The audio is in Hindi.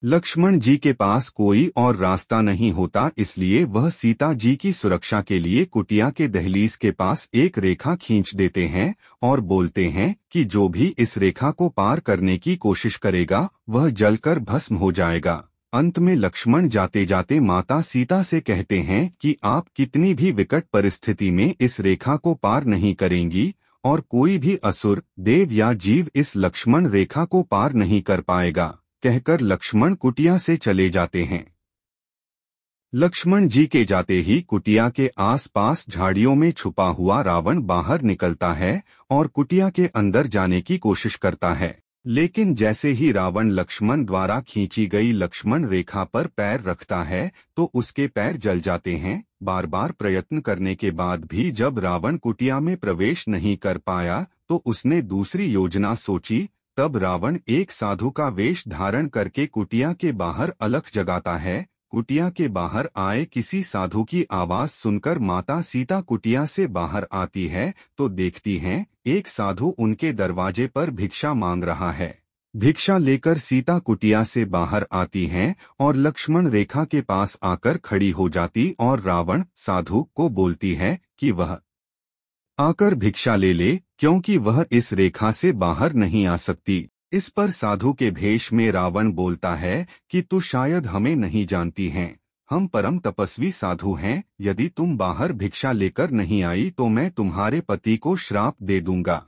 लक्ष्मण जी के पास कोई और रास्ता नहीं होता, इसलिए वह सीता जी की सुरक्षा के लिए कुटिया के दहलीज के पास एक रेखा खींच देते हैं और बोलते हैं कि जो भी इस रेखा को पार करने की कोशिश करेगा वह जलकर भस्म हो जाएगा। अंत में लक्ष्मण जाते जाते माता सीता से कहते हैं कि आप कितनी भी विकट परिस्थिति में इस रेखा को पार नहीं करेंगी और कोई भी असुर, देव या जीव इस लक्ष्मण रेखा को पार नहीं कर पाएगा। कहकर लक्ष्मण कुटिया से चले जाते हैं। लक्ष्मण जी के जाते ही कुटिया के आसपास झाड़ियों में छुपा हुआ रावण बाहर निकलता है और कुटिया के अंदर जाने की कोशिश करता है, लेकिन जैसे ही रावण लक्ष्मण द्वारा खींची गई लक्ष्मण रेखा पर पैर रखता है तो उसके पैर जल जाते हैं। बार बार प्रयत्न करने के बाद भी जब रावण कुटिया में प्रवेश नहीं कर पाया तो उसने दूसरी योजना सोची। तब रावण एक साधु का वेश धारण करके कुटिया के बाहर अलख जगाता है। कुटिया के बाहर आए किसी साधु की आवाज सुनकर माता सीता कुटिया से बाहर आती है तो देखती हैं एक साधु उनके दरवाजे पर भिक्षा मांग रहा है। भिक्षा लेकर सीता कुटिया से बाहर आती हैं और लक्ष्मण रेखा के पास आकर खड़ी हो जाती और रावण साधु को बोलती है कि वह आकर भिक्षा ले ले, क्योंकि वह इस रेखा से बाहर नहीं आ सकती। इस पर साधु के भेष में रावण बोलता है कि तू शायद हमें नहीं जानती हैं, हम परम तपस्वी साधु हैं। यदि तुम बाहर भिक्षा लेकर नहीं आई तो मैं तुम्हारे पति को श्राप दे दूंगा।